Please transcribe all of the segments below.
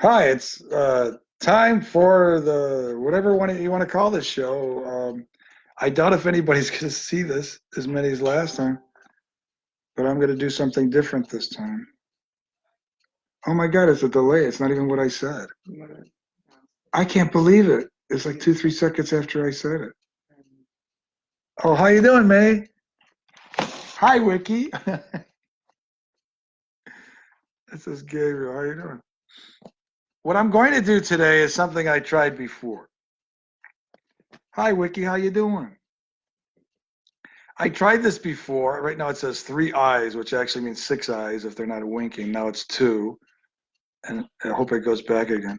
Hi, it's time for the whatever one you want to call this show. I doubt if anybody's going to see this as many as last time, but I'm going to do something different this time. Oh my God, it's a delay. It's not even what I said. I can't believe it. It's like 3 seconds after I said it. Oh, how you doing, May? Hi, Wiki. This is Gabriel. How you doing? What I'm going to do today is something I tried before. Hi, Wiki. How you doing? I tried this before. Right now it says 3 eyes, which actually means 6 eyes if they're not winking. Now it's two, and I hope it goes back again.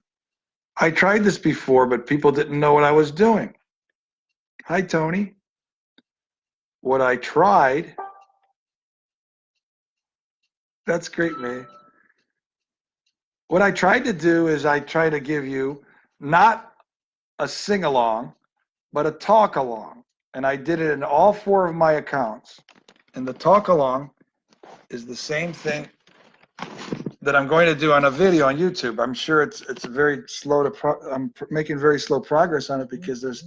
I tried this before, but people didn't know what I was doing. Hi, Tony. What I tried, that's great, May. What I tried to do is I tried to give you not a sing along, but a talk along. And I did it in all four of my accounts. And the talk along is the same thing that I'm going to do on a video on YouTube. I'm sure it's very slow to I'm making very slow progress on it because it's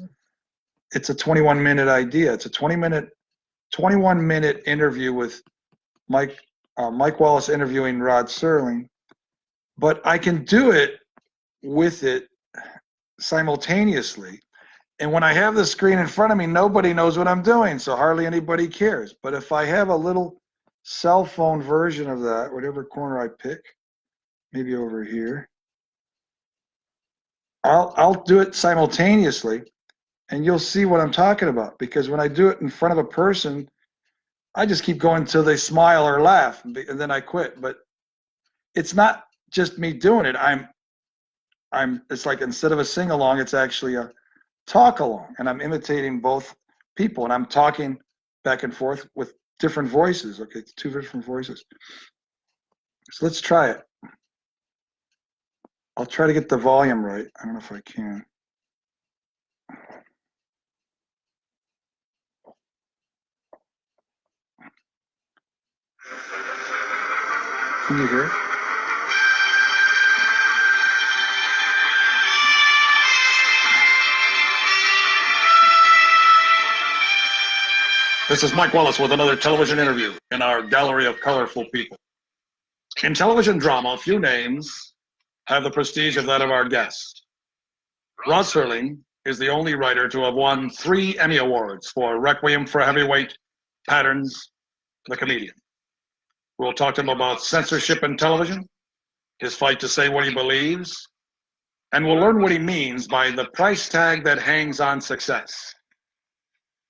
a 21-minute idea. It's a 21-minute interview with Mike Wallace interviewing Rod Serling, but I can do it with it simultaneously. And when I have the screen in front of me, nobody knows what I'm doing, so hardly anybody cares. But if I have a little cell phone version of that, whatever corner I pick, maybe over here, I'll do it simultaneously, and you'll see what I'm talking about. Because when I do it in front of a person, I just keep going until they smile or laugh, and then I quit. But it's not just me doing it. It's like instead of a sing along, it's actually a talk along, and I'm imitating both people, and I'm talking back and forth with different voices. Okay, it's two different voices. So let's try it. I'll try to get the volume right. I don't know if I can. Can you hear it? This is Mike Wallace with another television interview in our gallery of colorful people. In television drama, few names have the prestige of that of our guest. Rod Serling is the only writer to have won 3 Emmy Awards for Requiem for a Heavyweight, Patterns, the Comedian. We'll talk to him about censorship in television, his fight to say what he believes, and we'll learn what he means by the price tag that hangs on success.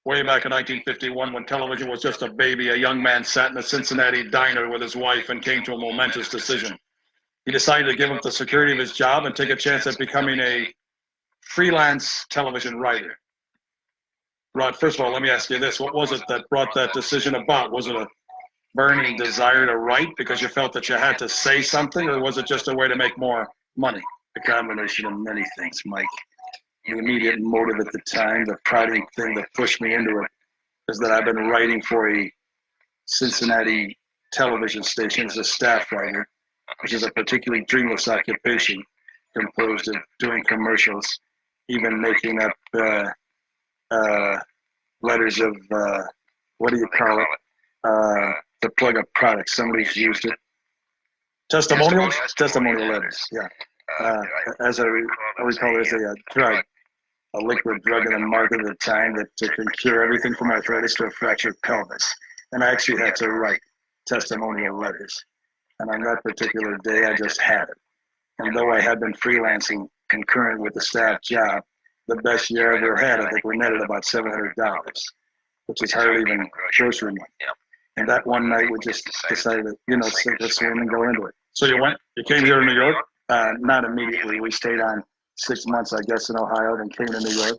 Way back in 1951, when television was just a baby, a young man sat in a Cincinnati diner with his wife and came to a momentous decision. He decided to give up the security of his job and take a chance at becoming a freelance television writer. Rod, first of all, let me ask you this. What was it that brought that decision about? Was it a burning desire to write because you felt that you had to say something, or was it just a way to make more money? A combination of many things, Mike. The immediate motive at the time, the prodding thing that pushed me into it, is that I've been writing for a Cincinnati television station as a staff writer, which is a particularly dreamless occupation, composed of doing commercials, even making up letters of, what do you call it, to plug up products. Somebody's used it. Testimonials? Testimonial letters, yeah. As I recall, there's a drug, a liquid drug in the market at the time that can cure everything from arthritis to a fractured pelvis. And I actually had to write testimonial letters. And on that particular day, I just had it. And though I had been freelancing concurrent with the staff job, the best year I ever had, I think we netted about $700, which is hardly even grocery money. And that one night, we just decided, let's swim and go into it. So you went? You came here to New York? Not immediately. We stayed on 6 months, I guess, in Ohio, then came to New York.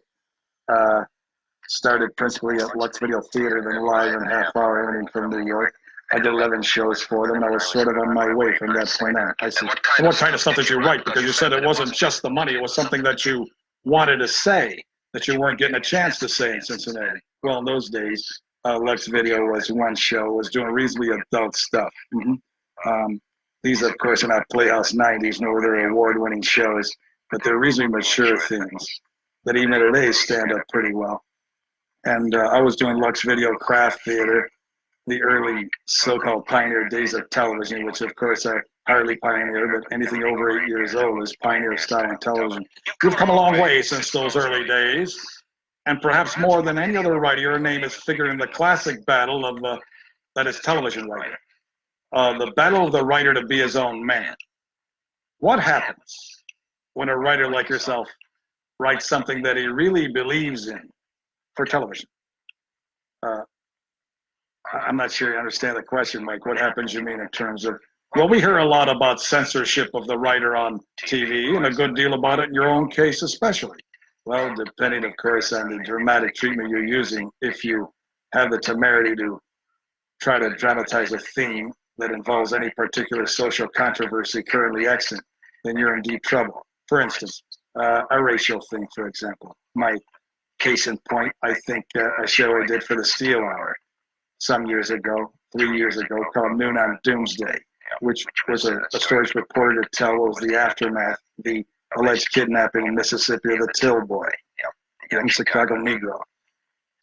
Started principally at Lux Video Theater, then live and half-hour everything from New York. I did 11 shows for them. I was sort of on my way from that point on. I see. And what kind of stuff did you write? Because you said it wasn't just the money. It was something that you wanted to say that you weren't getting a chance to say in Cincinnati. Well, in those days, Lux Video was one show, was doing reasonably adult stuff. These, of course, are not Playhouse 90s, nor they're award-winning shows, but they're reasonably mature things that even today stand up pretty well. And I was doing Lux Video Craft Theater, the early so-called pioneer days of television, which of course are hardly pioneer, but anything over 8 years old is pioneer style in television. You've come a long way since those early days, and perhaps more than any other writer, your name is figured in the classic battle of that is television writer. The battle of the writer to be his own man. What happens when a writer like yourself writes something that he really believes in for television? I'm not sure you understand the question, Mike. What happens, you mean, in terms of... Well, we hear a lot about censorship of the writer on TV, and a good deal about it in your own case especially. Well, depending, of course, on the dramatic treatment you're using, if you have the temerity to try to dramatize a theme that involves any particular social controversy currently extant, then you're in deep trouble. For instance, a racial thing, for example. My case in point, I think a show I did for the Steel Hour some years ago, 3 years ago, called Noon on Doomsday, which was a story reported to tell what was the aftermath, the alleged kidnapping in Mississippi of the Till Boy, a young Chicago Negro.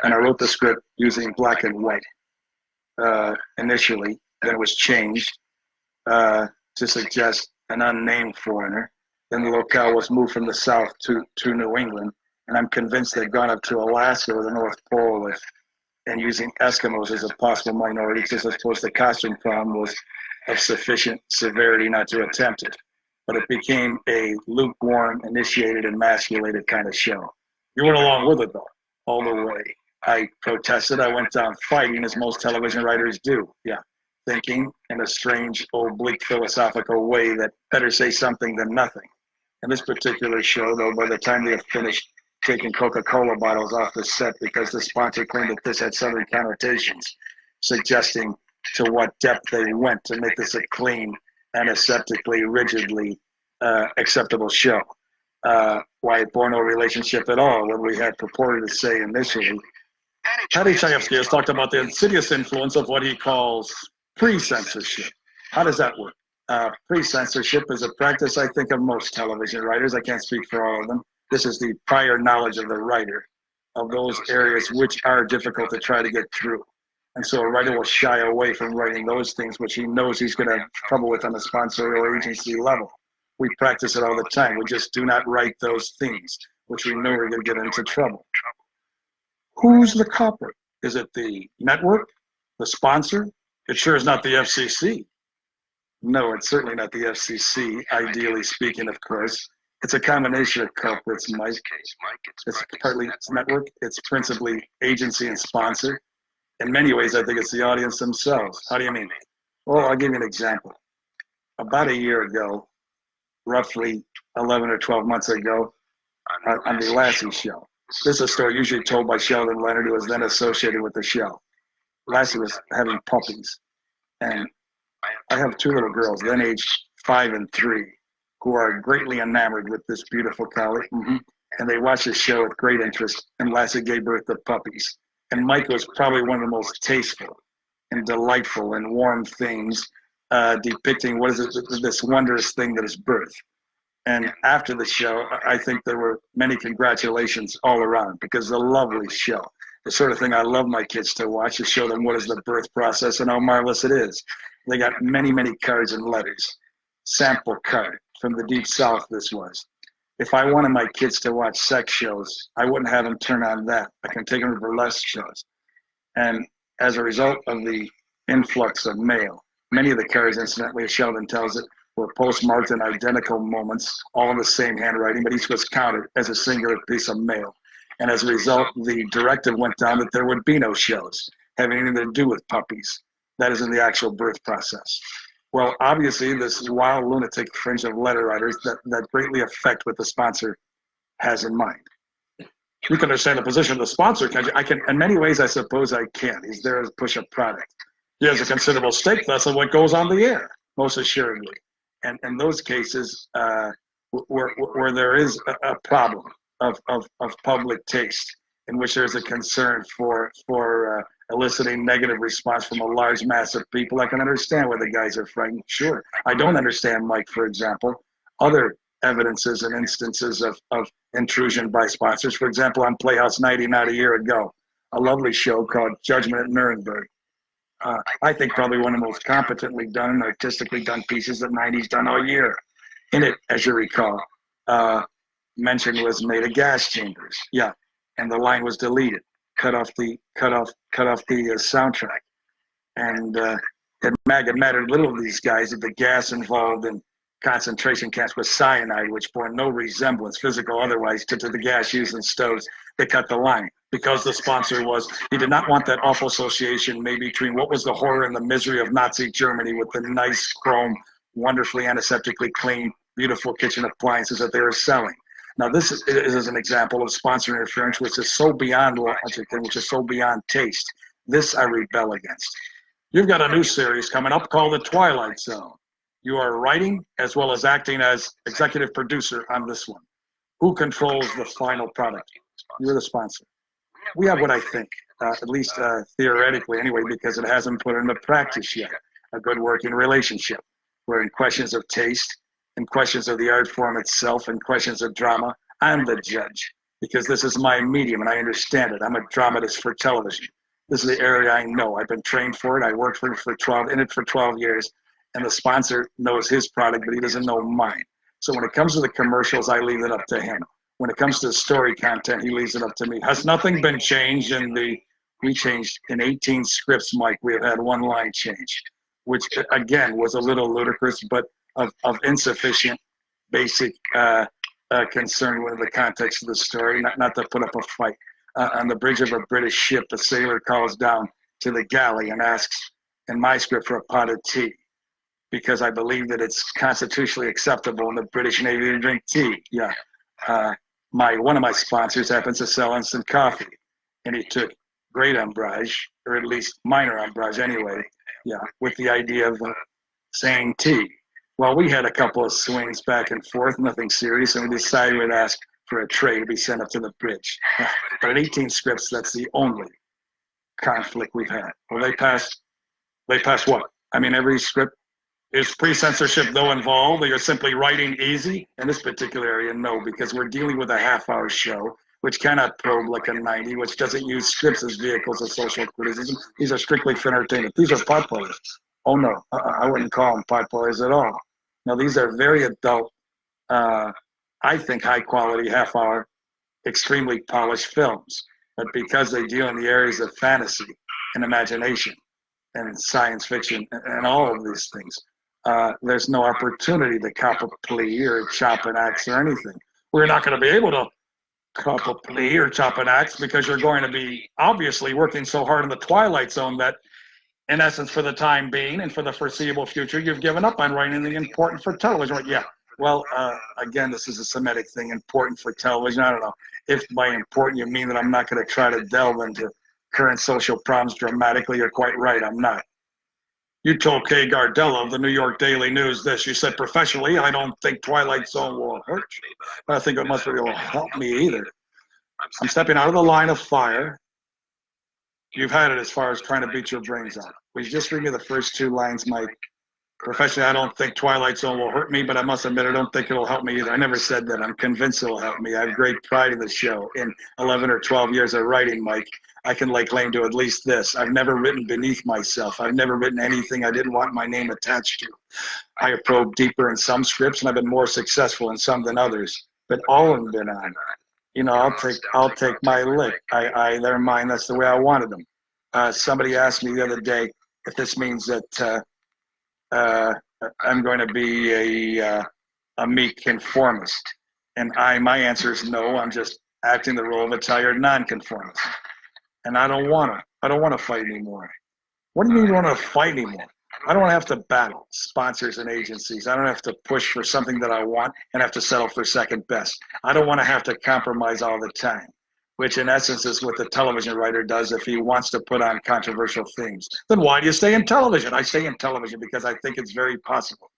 And I wrote the script using black and white initially. Then it was changed to suggest an unnamed foreigner. Then the locale was moved from the South to New England. And I'm convinced they'd gone up to Alaska or the North Pole and using Eskimos as a possible minority, just as opposed to the costume problem was of sufficient severity not to attempt it. But it became a lukewarm, initiated, emasculated kind of show. You went along with it, though. All the way. I protested. I went down fighting, as most television writers do. Yeah. Thinking in a strange, oblique, philosophical way that better say something than nothing. In this particular show, though, by the time they had finished taking Coca-Cola bottles off the set because the sponsor claimed that this had Southern connotations, suggesting to what depth they went to make this a clean, antiseptically, rigidly acceptable show. Why it bore no relationship at all when we had purported to say initially. Patty Chayefsky has talked about the insidious influence of what he calls pre-censorship. How does that work? Pre-censorship is a practice, I think, of most television writers. I can't speak for all of them. This is the prior knowledge of the writer of those areas which are difficult to try to get through. And so a writer will shy away from writing those things which he knows he's going to have trouble with on the sponsor or agency level. We practice it all the time. We just do not write those things which we know we're going to get into trouble. Who's the culprit? Is it the network, the sponsor? It sure is not the FCC. No, it's certainly not the FCC, ideally speaking, of course. It's a combination of culprits, Mike. It's partly network, it's principally agency and sponsor. In many ways, I think it's the audience themselves. How do you mean? Well, I'll give you an example. About a year ago, roughly 11 or 12 months ago, on the Lassie show. This is a story usually told by Sheldon Leonard, who was then associated with the show. Lassie was having puppies, and I have two little girls, then aged 5 and 3, who are greatly enamored with this beautiful collie, and they watch the show with great interest, and Lassie gave birth to puppies. And Mike was probably one of the most tasteful and delightful and warm things depicting what is it, this wondrous thing that is birth. And after the show, I think there were many congratulations all around because it's a lovely show. The sort of thing I love my kids to watch, to show them what is the birth process and how marvelous it is. They got many, many cards and letters. Sample card from the Deep South, this was. If I wanted my kids to watch sex shows, I wouldn't have them turn on that. I can take them to burlesque shows. And as a result of the influx of mail, many of the cards, incidentally, as Sheldon tells it, were postmarked in identical moments, all in the same handwriting, but each was counted as a singular piece of mail. And as a result, the directive went down that there would be no shows having anything to do with puppies. That is in the actual birth process. Well, obviously, this wild lunatic fringe of letter writers that greatly affect what the sponsor has in mind. You can understand the position of the sponsor, can't you? I can, in many ways, I suppose I can. He's there to push a product. He has a considerable stake, thus, in what goes on the air. Most assuredly. And in those cases where there is a problem of public taste, in which there's a concern for eliciting negative response from a large mass of people. I can understand why the guys are frightened. Sure. I don't understand, Mike, for example, other evidences and instances of intrusion by sponsors. For example, on Playhouse 90, not a year ago, a lovely show called Judgment at Nuremberg. I think probably one of the most competently done and artistically done pieces that 90's done all year. In it, as you recall, mention was made of gas chambers. Yeah, and the line was deleted, cut off the soundtrack, and it mattered little to these guys that the gas involved in concentration camps was cyanide, which bore no resemblance, physical or otherwise, to the gas used in stoves. They cut the line because the sponsor he did not want that awful association made between what was the horror and the misery of Nazi Germany with the nice chrome, wonderfully antiseptically clean, beautiful kitchen appliances that they were selling. Now, this is an example of sponsor interference, which is so beyond logic and which is so beyond taste. This I rebel against. You've got a new series coming up called The Twilight Zone. You are writing as well as acting as executive producer on this one. Who controls the final product? You're the sponsor. We have what I think, at least theoretically anyway, because it hasn't put into practice yet, a good working relationship, where in questions of taste, in questions of the art form itself, in questions of drama, I'm the judge, because this is my medium and I understand it. I'm a dramatist for television. This is the area I know. I've been trained for it. I worked for it for 12 years. And the sponsor knows his product, but he doesn't know mine. So when it comes to the commercials, I leave it up to him. When it comes to the story content, he leaves it up to me. Has nothing been changed we changed in 18 scripts, Mike, we have had one line change, which again was a little ludicrous, but of insufficient basic concern with the context of the story, not to put up a fight. On the bridge of a British ship, a sailor calls down to the galley and asks, in my script, for a pot of tea, because I believe that it's constitutionally acceptable in the British Navy to drink tea. Yeah. One of my sponsors happens to sell instant coffee, and he took great umbrage, or at least minor umbrage anyway, yeah, with the idea of saying tea. Well, we had a couple of swings back and forth, nothing serious, and we decided we'd ask for a tray to be sent up to the bridge. But at 18 scripts, that's the only conflict we've had. Well, they passed what? I mean, every script is pre-censorship though involved, or you're simply writing easy? In this particular area, no, because we're dealing with a half-hour show, which cannot probe like a 90, which doesn't use scripts as vehicles of social criticism. These are strictly for entertainment. These are pot players. Oh no, I wouldn't call them pot players at all. No, these are very adult, I think high-quality half-hour, extremely polished films. But because they deal in the areas of fantasy and imagination and science fiction and all of these things, there's no opportunity to cop a plea or chop an axe or anything. We're not going to be able to cop a plea or chop an axe because you're going to be obviously working so hard in the Twilight Zone that, in essence, for the time being and for the foreseeable future, you've given up on writing anything important for television. Right? Yeah. Well, again, this is a Semitic thing, important for television. I don't know if by important you mean that I'm not going to try to delve into current social problems dramatically. You're quite right. I'm not. You told Kay Gardella of the New York Daily News this. You said, professionally, I don't think Twilight Zone will hurt me, but I think it must really help me either. I'm stepping out of the line of fire. You've had it as far as trying to beat your brains out. Will you just read me the first two lines, Mike? Professionally, I don't think Twilight Zone will hurt me, but I must admit I don't think it'll help me either. I never said that. I'm convinced it'll help me. I have great pride in the show. In 11 or 12 years of writing, Mike, I can lay claim to at least this. I've never written beneath myself. I've never written anything I didn't want my name attached to. I have probed deeper in some scripts, and I've been more successful in some than others, but all of them been on. You know, I'll take my lick. They're mine. That's the way I wanted them. Somebody asked me the other day if this means that I'm going to be a meek conformist, and my answer is no. I'm just acting the role of a tired nonconformist, and I don't want to fight anymore. What do you mean you want to fight anymore? I don't have to battle sponsors and agencies. I don't have to push for something that I want and have to settle for second best. I don't want to have to compromise all the time, which in essence is what the television writer does if he wants to put on controversial themes. Then why do you stay in television? I stay in television because I think it's very possible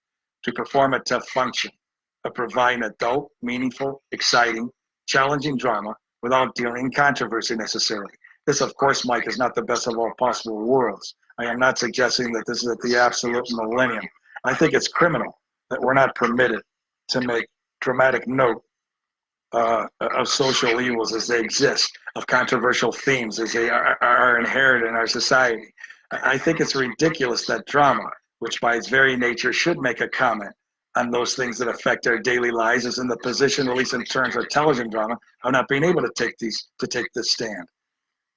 to perform a tough function of providing adult, meaningful, exciting, challenging drama without dealing in controversy necessarily. This, of course, Mike, is not the best of all possible worlds. I am not suggesting that this is at the absolute millennium. I think it's criminal that we're not permitted to make dramatic note of social evils as they exist, of controversial themes as they are inherent in our society. I think it's ridiculous that drama, which by its very nature should make a comment on those things that affect our daily lives, is in the position, at least in terms of television drama, of not being able to take this stand.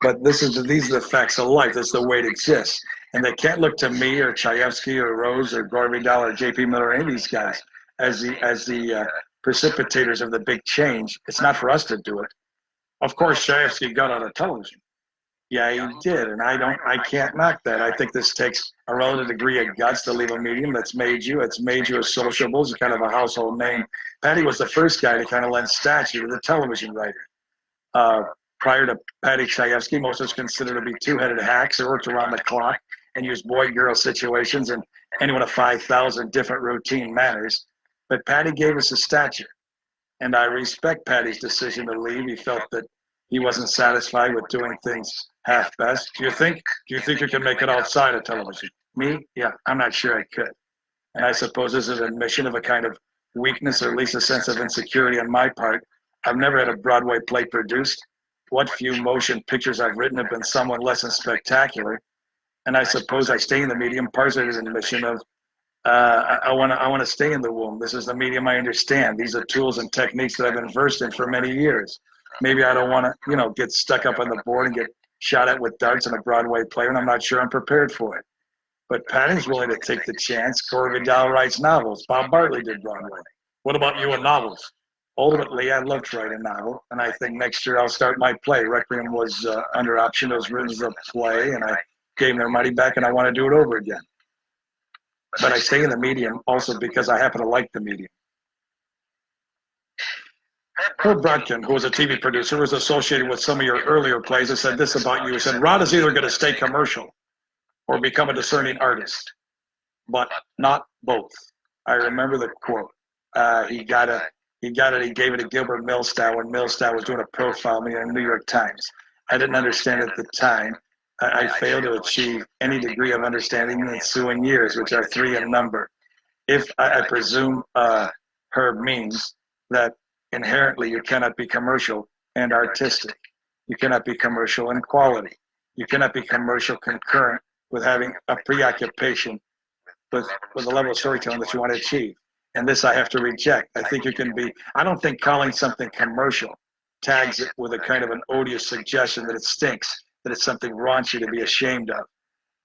But these are the facts of life. That's the way it exists. And they can't look to me or Chayefsky or Rose or Gore Vidal or J.P. Miller or any of these guys as the precipitators of the big change. It's not for us to do it. Of course, Chayefsky got on a television. Yeah, he did, and I can't knock that. I think this takes a relative degree of guts to leave a medium that's made you. It's made you a sociable, it's kind of a household name. Patty was the first guy to kind of lend stature to the television writer. Prior to Patty Chayefsky, most of us considered to be two-headed hacks who worked around the clock and used boy-girl situations in any one of 5,000 different routine manners. But Patty gave us a stature, and I respect Patty's decision to leave. He felt that he wasn't satisfied with doing things half-best. Do you think you can make it outside of television? Me? Yeah, I'm not sure I could. And I suppose this is an admission of a kind of weakness, or at least a sense of insecurity on my part. I've never had a Broadway play produced. What few motion pictures I've written have been somewhat less than spectacular. And I suppose I stay in the medium partially as an admission of I want to stay in the womb. This is the medium I understand. These are tools and techniques that I've been versed in for many years. Maybe I don't want to, get stuck up on the board and get shot at with darts in a Broadway play, and I'm not sure I'm prepared for it. But Patty's willing to take the chance. Gore Vidal writes novels. Bob Bartley did Broadway. What about you and novels? Ultimately, I'd love to write a novel, and I think next year I'll start my play. Requiem was under option. It was written as a play, and I gave them their money back, and I want to do it over again. But I stay in the medium also because I happen to like the medium. Herb Brodkin, who was a TV producer, was associated with some of your earlier plays, has said this about you. He said, Rod is either going to stay commercial or become a discerning artist, but not both. I remember the quote. He gave it to Gilbert Milstein when Milstein was doing a profile of me in the New York Times. I didn't understand at the time. I failed to achieve any degree of understanding in the ensuing years, which are 3 in number. If I presume Herb means that inherently you cannot be commercial and artistic. You cannot be commercial and quality. You cannot be commercial concurrent with having a preoccupation with the level of storytelling that you want to achieve. And this I have to reject. I think you can be, I don't think calling something commercial tags it with a kind of an odious suggestion that it stinks, that it's something raunchy to be ashamed of.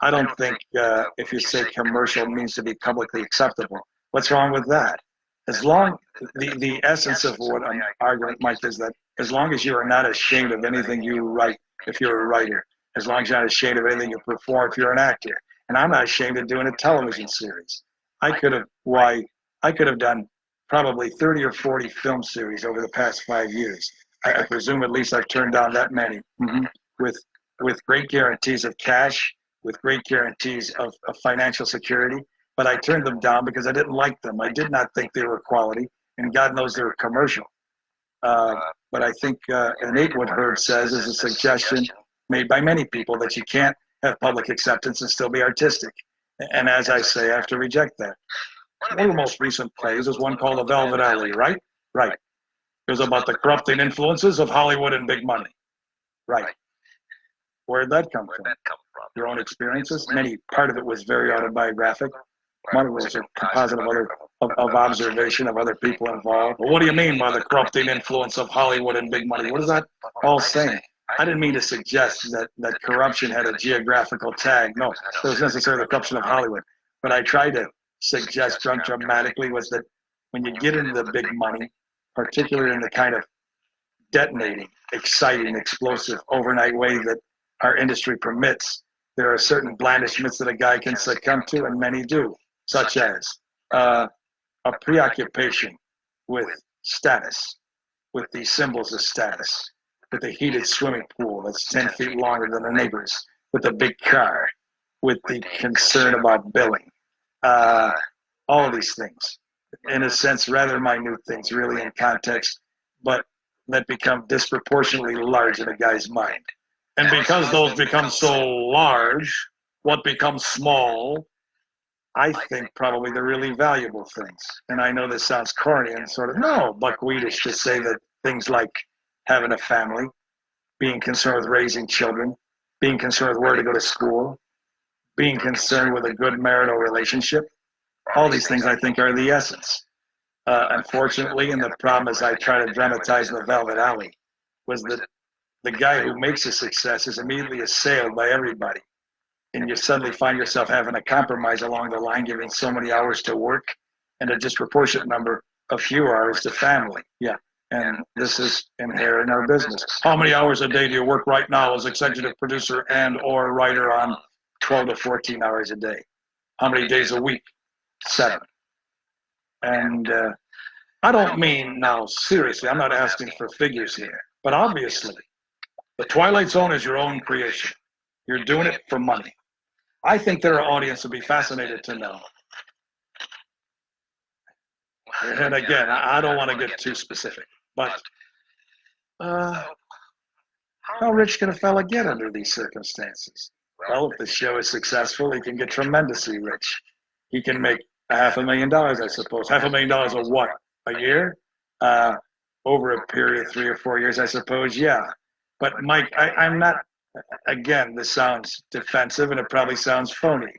I don't think if you say commercial means to be publicly acceptable. What's wrong with that? As long, the essence of what I'm arguing, Mike, is that as long as you are not ashamed of anything you write, if you're a writer, as long as you're not ashamed of anything you perform, if you're an actor, and I'm not ashamed of doing a television series. I could have done probably 30 or 40 film series over the past 5 years. I presume at least I've turned down that many, with great guarantees of cash, with great guarantees of financial security. But I turned them down because I didn't like them. I did not think they were quality, and God knows they were commercial. But I think innate what Herb says is a suggestion made by many people that you can't have public acceptance and still be artistic. And as I say, I have to reject that. One of the most recent plays is one called The Velvet Alley, right? Right, It was about the corrupting influences of Hollywood and big money. right. Where'd that come from? Your own experiences? Part of it was very autobiographic. Part of it was a composite of observation of other people involved. Well, what do you mean by the corrupting influence of Hollywood and big money? What is that All saying. I didn't mean to suggest that corruption had a geographical tag. No, it was necessarily the corruption of Hollywood. But I tried to suggest dramatically was that when you get into the big money, particularly in the kind of detonating, exciting, explosive, overnight way that our industry permits, there are certain blandishments that a guy can succumb to, and many do, such as a preoccupation with status, with the symbols of status, with the heated swimming pool that's 10 feet longer than the neighbors, with the big car, with the concern about billing, all of these things, in a sense, rather minute things, really in context, but that become disproportionately large in a guy's mind. And because those become so large, what becomes small, I think probably the really valuable things. And I know this sounds corny and sort of, no, buckwheatish to say that things like having a family, being concerned with raising children, being concerned with where to go to school, being concerned with a good marital relationship, all these things I think are the essence. Unfortunately, and the problem as I try to dramatize in the Velvet Alley, was that the guy who makes a success is immediately assailed by everybody. And you suddenly find yourself having to compromise along the line, giving so many hours to work and a disproportionate number of few hours to family. Yeah. And this is inherent in our business. How many hours a day do you work right now as executive producer and or writer on 12 to 14 hours a day? How many days a week? 7. And I don't mean now, seriously, I'm not asking for figures here, but obviously, the Twilight Zone is your own creation. You're doing it for money. I think their audience would be fascinated to know. And again, I don't want to get too specific, but how rich can a fella get under these circumstances? Well, if the show is successful, he can get tremendously rich. He can make $500,000, I suppose. $500,000 of what? A year? Over a period of 3 or 4 years, I suppose, yeah. But Mike, I'm not, again, this sounds defensive and it probably sounds phony,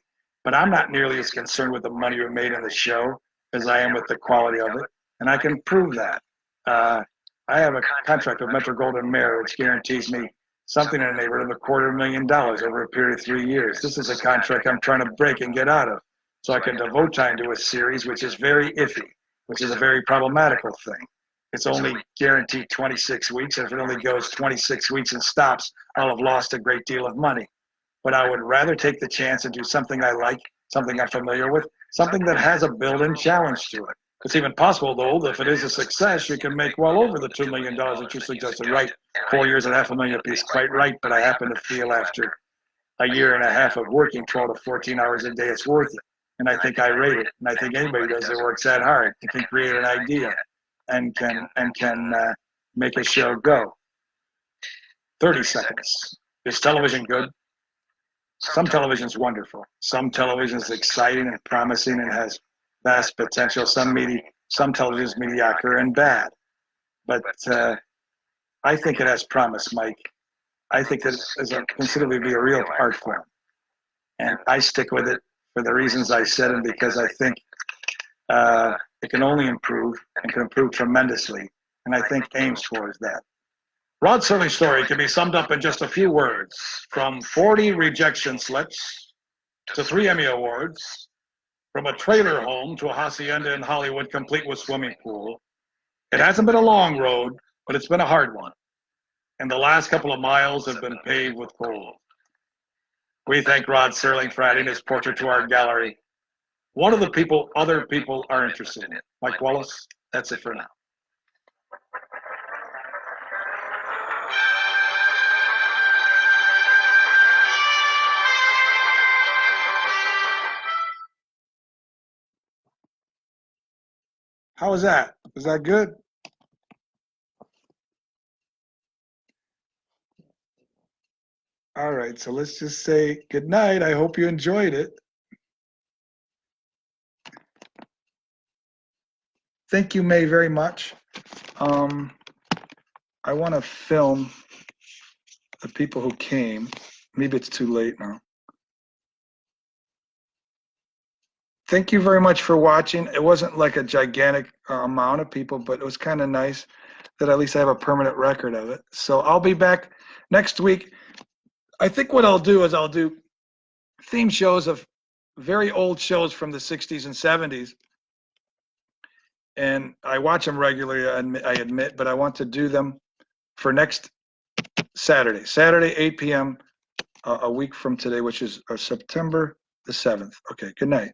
but I'm not nearly as concerned with the money we made in the show as I am with the quality of it, and I can prove that. I have a contract with Metro-Goldwyn-Mayer which guarantees me something in the neighborhood of $250,000 over a period of 3 years. This is a contract I'm trying to break and get out of, so I can devote time to a series which is very iffy, which is a very problematical thing. It's only guaranteed 26 weeks, and if it only goes 26 weeks and stops, I'll have lost a great deal of money. But I would rather take the chance and do something I like, something I'm familiar with, something that has a built-in challenge to it. It's even possible, though, that if it is a success, you can make well over the $2 million that you suggested. Right, 4 years and $500,000 apiece, quite right, but I happen to feel after a year and a half of working 12 to 14 hours a day, it's worth it. And I think I rate it, and I think anybody does that works that hard and can create an idea and can make a show go. 30 seconds. Is television good? Some television is wonderful. Some television is exciting and promising and has vast potential. Some television is mediocre and bad. But I think it has promise, Mike. I think that it's considered to be a real art form. And I stick with it for the reasons I said and because I think it can only improve and can improve tremendously. And I think aims towards that. Rod Serling's story can be summed up in just a few words. From 40 rejection slips to 3 Emmy Awards, from a trailer home to a hacienda in Hollywood complete with swimming pool. It hasn't been a long road, but it's been a hard one. And the last couple of miles have been paved with gold. We thank Rod Serling for adding his portrait to our gallery. One of the people other people are interested in. Mike Wallace, that's it for now. How was that? Was that good? All right, so let's just say good night. I hope you enjoyed it. Thank you, May, very much. I want to film the people who came. Maybe it's too late now. Thank you very much for watching. It wasn't like a gigantic amount of people, but it was kind of nice that at least I have a permanent record of it. So I'll be back next week. I think what I'll do is I'll do theme shows of very old shows from the 60s and 70s. And I watch them regularly, I admit, but I want to do them for next Saturday, 8 p.m., a week from today, which is September the 7th. Okay, good night.